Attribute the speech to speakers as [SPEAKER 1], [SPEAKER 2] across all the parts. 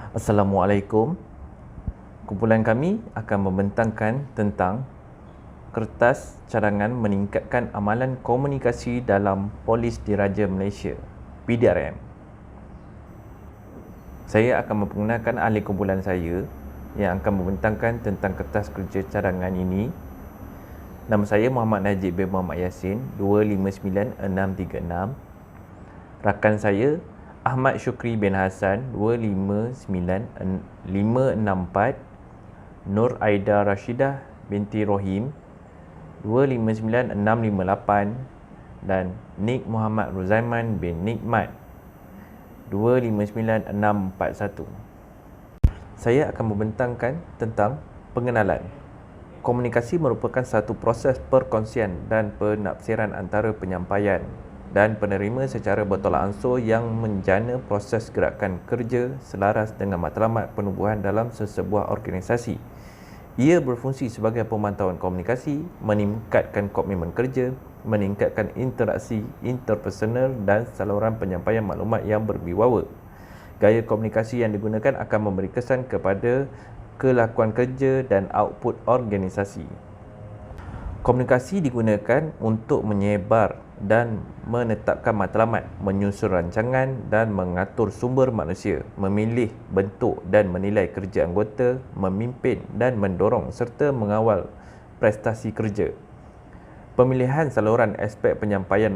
[SPEAKER 1] Assalamualaikum. Kumpulan kami akan membentangkan tentang kertas cadangan meningkatkan amalan komunikasi dalam Polis Diraja Malaysia, PDRM. Saya akan memperkenalkan ahli kumpulan saya yang akan membentangkan tentang kertas kerja cadangan ini. Nama saya Muhammad Najib bin Muhammad Yassin, 259636. Rakan saya Ahmad Syukri bin Hassan, 259564. Nur Aida Rashidah binti Rohim, 259658. Dan Nik Muhammad Ruzaiman bin Nikmat, 259641. Saya akan membentangkan tentang pengenalan. Komunikasi merupakan satu proses perkongsian dan penafsiran antara penyampaian dan penerima secara bertolak ansur yang menjana proses gerakan kerja selaras dengan matlamat penubuhan dalam sesebuah organisasi. Ia berfungsi sebagai pemantauan komunikasi, meningkatkan komitmen kerja, meningkatkan interaksi interpersonal dan saluran penyampaian maklumat yang berwibawa. Gaya komunikasi yang digunakan akan memberi kesan kepada kelakuan kerja dan output organisasi. Komunikasi digunakan untuk menyebar dan menetapkan matlamat, menyusun rancangan dan mengatur sumber manusia, memilih bentuk dan menilai kerja anggota, memimpin dan mendorong serta mengawal prestasi kerja. Pemilihan saluran aspek penyampaian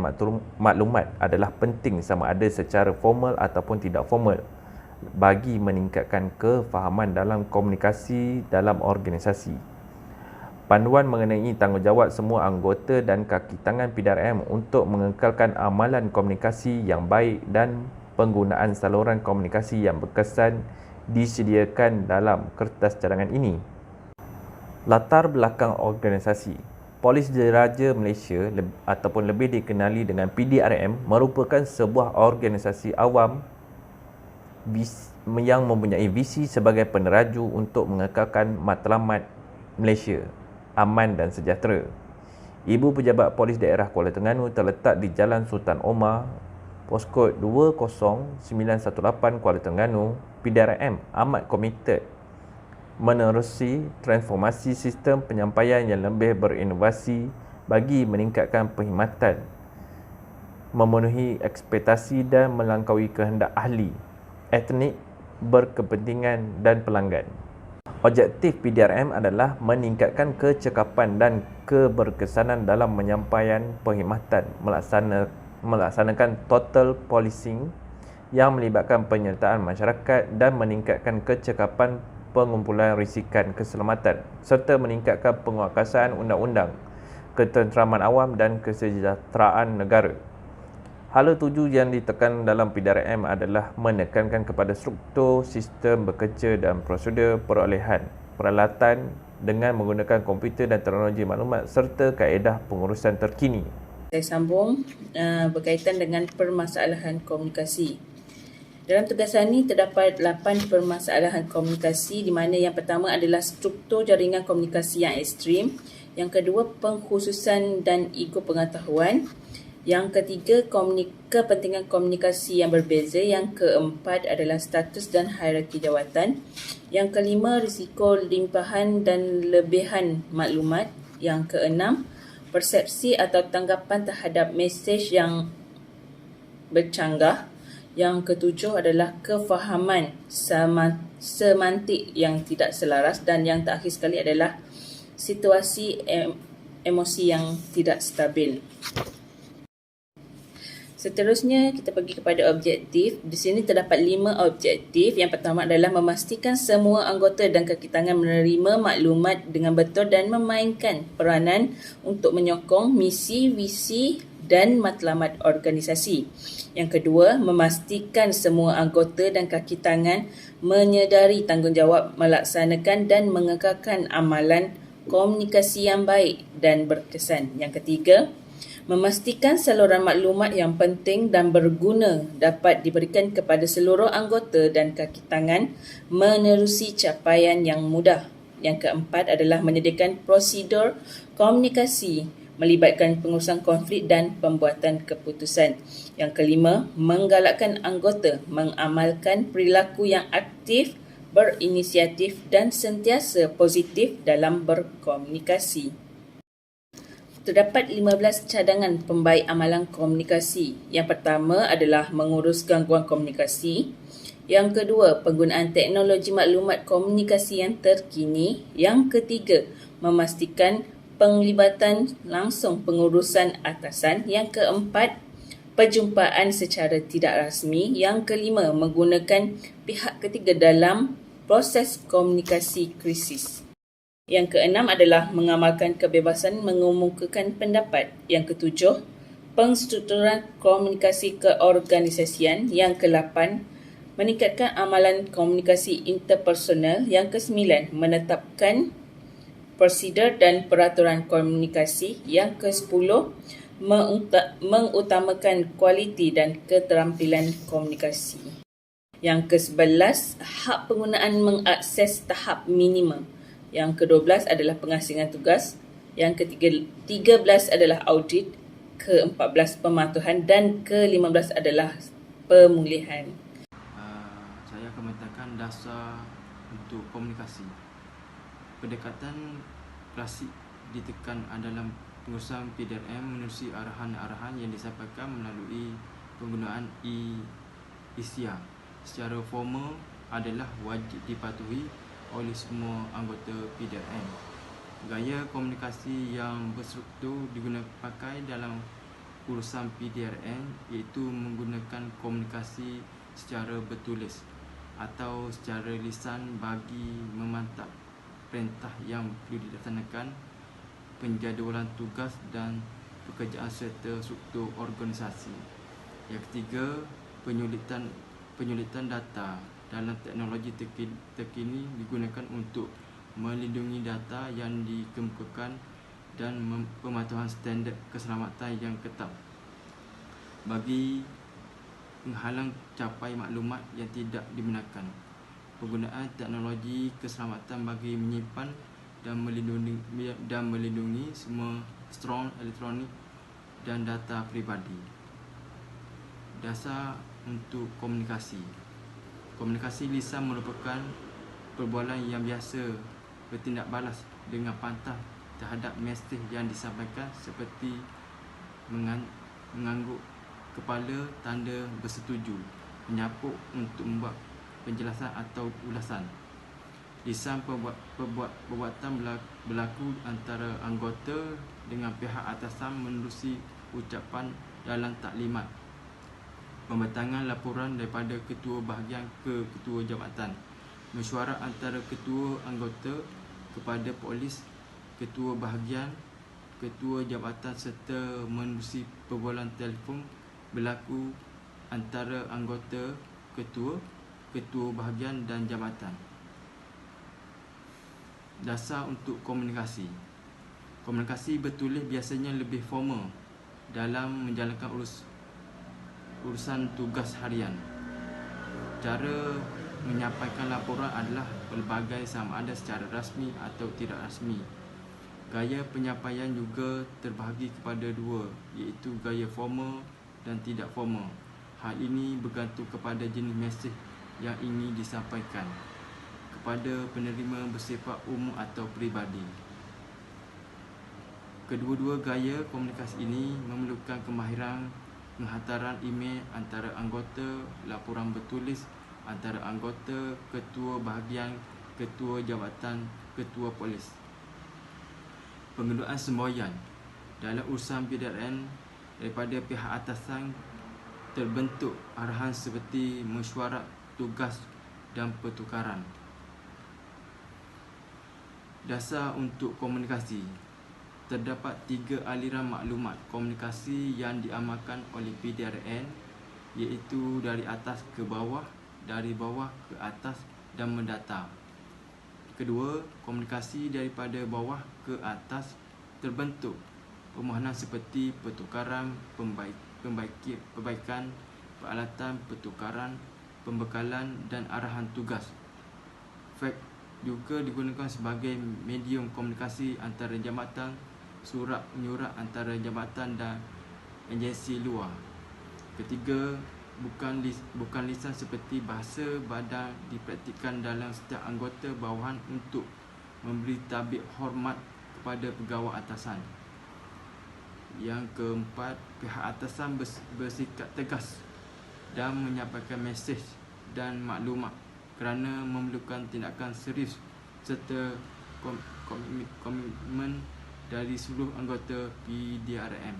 [SPEAKER 1] maklumat adalah penting sama ada secara formal ataupun tidak formal bagi meningkatkan kefahaman dalam komunikasi dalam organisasi. Panduan mengenai tanggungjawab semua anggota dan kaki tangan PDRM untuk mengekalkan amalan komunikasi yang baik dan penggunaan saluran komunikasi yang berkesan disediakan dalam kertas cadangan ini. Latar belakang organisasi. Polis Diraja Malaysia ataupun lebih dikenali dengan PDRM merupakan sebuah organisasi awam yang mempunyai visi sebagai peneraju untuk mengekalkan matlamat Malaysia aman dan sejahtera. Ibu Pejabat Polis Daerah Kuala Terengganu terletak di Jalan Sultan Omar, poskod 20918 Kuala Terengganu. PDRM amat komited menerusi transformasi sistem penyampaian yang lebih berinovasi bagi meningkatkan perkhidmatan, memenuhi ekspektasi dan melangkaui kehendak ahli, etnik, berkepentingan dan pelanggan. Objektif PDRM adalah meningkatkan kecekapan dan keberkesanan dalam menyampaikan perkhidmatan, melaksanakan total policing yang melibatkan penyertaan masyarakat dan meningkatkan kecekapan pengumpulan risikan keselamatan serta meningkatkan penguatkuasaan undang-undang, ketenteraman awam dan kesejahteraan negara. Hala tuju yang ditekan dalam PDRM adalah menekankan kepada struktur, sistem bekerja dan prosedur perolehan peralatan dengan menggunakan komputer dan teknologi maklumat serta kaedah pengurusan terkini.
[SPEAKER 2] Saya sambung berkaitan dengan permasalahan komunikasi. Dalam tugasan ini terdapat 8 permasalahan komunikasi di mana yang pertama adalah struktur jaringan komunikasi yang ekstrim, yang kedua pengkhususan dan ego pengetahuan, yang ketiga kepentingan komunikasi yang berbeza, yang keempat adalah status dan hierarki jawatan, yang kelima risiko limpahan dan lebihan maklumat, yang keenam persepsi atau tanggapan terhadap mesej yang bercanggah, yang ketujuh adalah kefahaman semantik yang tidak selaras, dan yang terakhir sekali adalah situasi emosi yang tidak stabil. Seterusnya kita pergi kepada objektif. Di sini terdapat 5 objektif. Yang pertama adalah memastikan semua anggota dan kaki tangan menerima maklumat dengan betul dan memainkan peranan untuk menyokong misi, visi dan matlamat organisasi. Yang kedua, memastikan semua anggota dan kaki tangan menyedari tanggungjawab melaksanakan dan mengekalkan amalan komunikasi yang baik dan berkesan. Yang ketiga, memastikan saluran maklumat yang penting dan berguna dapat diberikan kepada seluruh anggota dan kaki tangan menerusi capaian yang mudah. Yang keempat adalah menyediakan prosedur komunikasi melibatkan pengurusan konflik dan pembuatan keputusan. Yang kelima, menggalakkan anggota mengamalkan perilaku yang aktif berinisiatif dan sentiasa positif dalam berkomunikasi. Terdapat 15 cadangan pembaik amalan komunikasi. Yang pertama adalah mengurus gangguan komunikasi. Yang kedua, penggunaan teknologi maklumat komunikasi yang terkini. Yang ketiga, memastikan penglibatan langsung pengurusan atasan. Yang keempat, perjumpaan secara tidak rasmi. Yang kelima, menggunakan pihak ketiga dalam proses komunikasi krisis. Yang keenam adalah mengamalkan kebebasan mengemukakan pendapat. Yang ketujuh, pengstrukturan komunikasi keorganisasian. Yang ke-8, meningkatkan amalan komunikasi interpersonal. Yang ke-9, menetapkan prosedur dan peraturan komunikasi. Yang ke-10, mengutamakan kualiti dan keterampilan komunikasi. Yang ke-11, hak penggunaan mengakses tahap minimum. Yang ke-12 adalah pengasingan tugas. Yang ke-13 adalah audit. Ke-14 pematuhan dan ke-15 adalah pemulihan.
[SPEAKER 3] Saya akan mengatakan dasar untuk komunikasi. Pendekatan klasik ditekan adalah pengurusan PDRM menerusi arahan-arahan yang disampaikan melalui penggunaan ISIA. Secara formal adalah wajib dipatuhi oleh semua anggota PDRM. Gaya komunikasi yang berstruktur digunakan pakai dalam urusan PDRM iaitu menggunakan komunikasi secara bertulis atau secara lisan bagi memantap perintah yang perlu dilaksanakan, penjadualan tugas dan pekerjaan serta struktur organisasi. Yang ketiga, penyulitan data dalam teknologi terkini digunakan untuk melindungi data yang dikemukakan dan pematuhan standard keselamatan yang ketat bagi menghalang capai maklumat yang tidak dibenarkan. Penggunaan teknologi keselamatan bagi menyimpan dan melindungi semua strong elektronik dan data peribadi. Dasar untuk komunikasi. Komunikasi lisan merupakan perbualan yang biasa bertindak balas dengan pantang terhadap mesej yang disampaikan seperti mengangguk kepala tanda bersetuju, menyapuk untuk membuat penjelasan atau ulasan. Lisan perbuatan berlaku antara anggota dengan pihak atasan menerusi ucapan dalam taklimat, pembentangan laporan daripada ketua bahagian ke ketua jabatan, mesyuarat antara ketua anggota kepada polis, ketua bahagian, ketua jabatan serta menerusi perbualan telefon berlaku antara anggota ketua bahagian dan jabatan. Dasar untuk komunikasi. Komunikasi bertulis biasanya lebih formal dalam menjalankan urusan tugas harian. Cara menyampaikan laporan adalah pelbagai sama ada secara rasmi atau tidak rasmi. Gaya penyampaian juga terbahagi kepada dua, iaitu gaya formal dan tidak formal. Hal ini bergantung kepada jenis mesej yang ingin disampaikan kepada penerima bersifat umum atau peribadi. Kedua-dua gaya komunikasi ini memerlukan kemahiran penghantaran email antara anggota, laporan bertulis antara anggota, ketua bahagian, ketua jabatan, ketua polis. Penggunaan semboyan dalam urusan PDRM daripada pihak atasan terbentuk arahan seperti mesyuarat tugas dan pertukaran. Dasar untuk komunikasi. Terdapat 3 aliran maklumat komunikasi yang diamalkan oleh PDRM, iaitu dari atas ke bawah, dari bawah ke atas dan mendatar. Kedua, komunikasi daripada bawah ke atas terbentuk permohonan seperti pertukaran, perbaikan peralatan, pertukaran, pembekalan dan arahan tugas. Fax juga digunakan sebagai medium komunikasi antara jabatan, surat menyurat antara jabatan dan agensi luar. Ketiga, bukan lisan seperti bahasa badan dipraktikkan dalam setiap anggota bawahan untuk memberi tabik hormat kepada pegawai atasan. Yang keempat, pihak atasan bersikap tegas dan menyampaikan mesej dan maklumat kerana memerlukan tindakan serius serta komitmen dari seluruh anggota PDRM.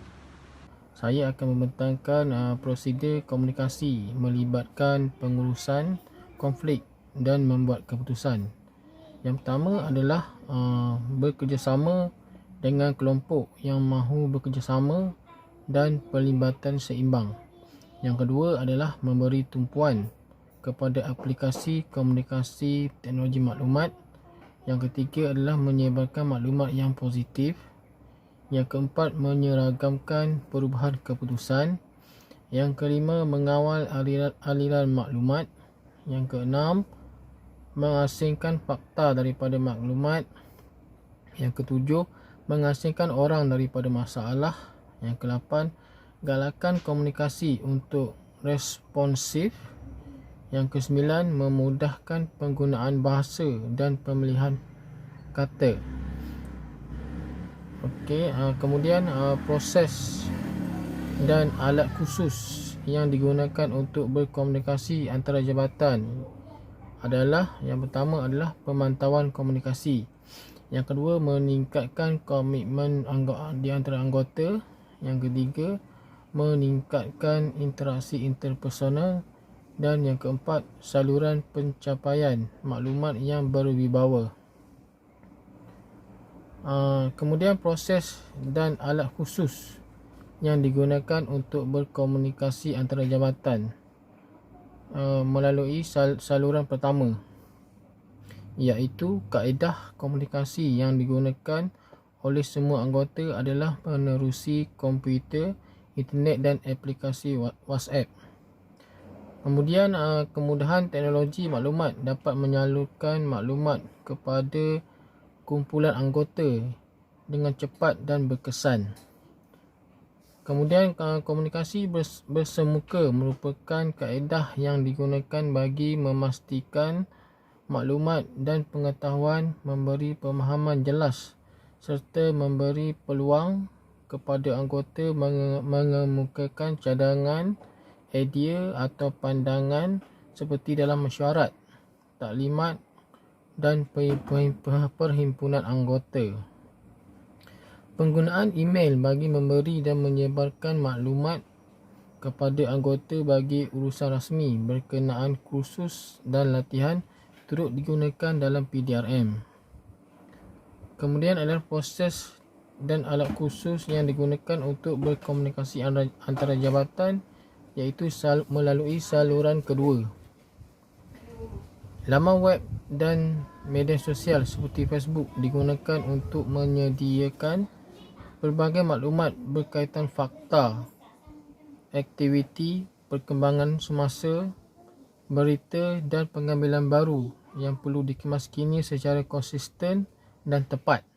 [SPEAKER 4] Saya akan membentangkan prosedur komunikasi melibatkan pengurusan konflik dan membuat keputusan. Yang pertama adalah bekerjasama dengan kelompok yang mahu bekerjasama dan pelibatan seimbang. Yang kedua adalah memberi tumpuan kepada aplikasi komunikasi teknologi maklumat. Yang ketiga adalah menyebarkan maklumat yang positif. Yang keempat, menyeragamkan perubahan keputusan. Yang kelima, mengawal aliran maklumat. Yang keenam, mengasingkan fakta daripada maklumat. Yang ketujuh, mengasingkan orang daripada masalah. Yang kelapan, galakan komunikasi untuk responsif. Yang kesembilan, memudahkan penggunaan bahasa dan pemilihan kata. Kemudian proses dan alat khusus yang digunakan untuk berkomunikasi antara jabatan adalah, yang pertama adalah pemantauan komunikasi. Yang kedua, meningkatkan komitmen di antara anggota. Yang ketiga, meningkatkan interaksi interpersonal. Dan yang keempat, saluran pencapaian maklumat yang berwibawa. Kemudian proses dan alat khusus yang digunakan untuk berkomunikasi antara jabatan melalui saluran pertama, iaitu kaedah komunikasi yang digunakan oleh semua anggota adalah menerusi komputer, internet dan aplikasi WhatsApp. Kemudian kemudahan teknologi maklumat dapat menyalurkan maklumat kepada kumpulan anggota dengan cepat dan berkesan. Kemudian komunikasi bersemuka merupakan kaedah yang digunakan bagi memastikan maklumat dan pengetahuan memberi pemahaman jelas serta memberi peluang kepada anggota mengemukakan cadangan, idea atau pandangan seperti dalam mesyuarat, taklimat dan perhimpunan anggota. Penggunaan email bagi memberi dan menyebarkan maklumat kepada anggota bagi urusan rasmi berkenaan kursus dan latihan turut digunakan dalam PDRM. Kemudian adalah proses dan alat khusus yang digunakan untuk berkomunikasi antara jabatan, iaitu melalui saluran kedua. Laman web dan media sosial seperti Facebook digunakan untuk menyediakan pelbagai maklumat berkaitan fakta, aktiviti, perkembangan semasa, berita dan pengambilan baru yang perlu dikemaskini secara konsisten dan tepat.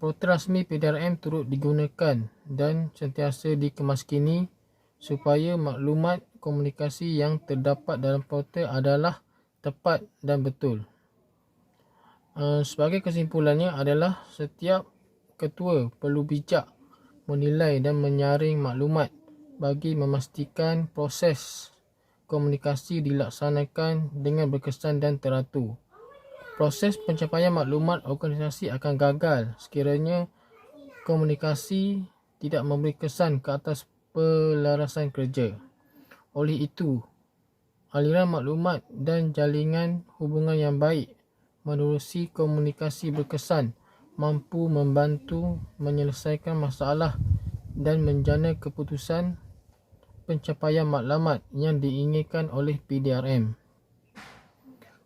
[SPEAKER 4] Portal rasmi PDRM turut digunakan dan sentiasa dikemaskini supaya maklumat komunikasi yang terdapat dalam portal adalah tepat dan betul. Sebagai kesimpulannya adalah setiap ketua perlu bijak menilai dan menyaring maklumat bagi memastikan proses komunikasi dilaksanakan dengan berkesan dan teratur. Proses pencapaian maklumat organisasi akan gagal sekiranya komunikasi tidak memberi kesan ke atas pelarasan kerja. Oleh itu, aliran maklumat dan jalingan hubungan yang baik menerusi komunikasi berkesan mampu membantu menyelesaikan masalah dan menjana keputusan pencapaian matlamat yang diinginkan oleh PDRM.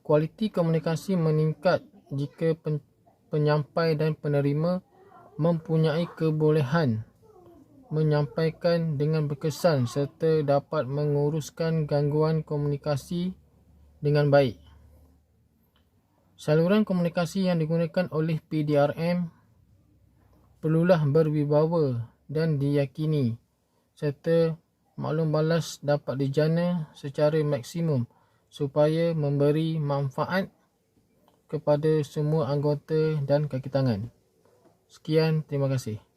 [SPEAKER 4] Kualiti komunikasi meningkat jika penyampai dan penerima mempunyai kebolehan menyampaikan dengan berkesan serta dapat menguruskan gangguan komunikasi dengan baik. Saluran komunikasi yang digunakan oleh PDRM perlulah berwibawa dan diyakini serta maklum balas dapat dijana secara maksimum supaya memberi manfaat kepada semua anggota dan kaki tangan. Sekian, terima kasih.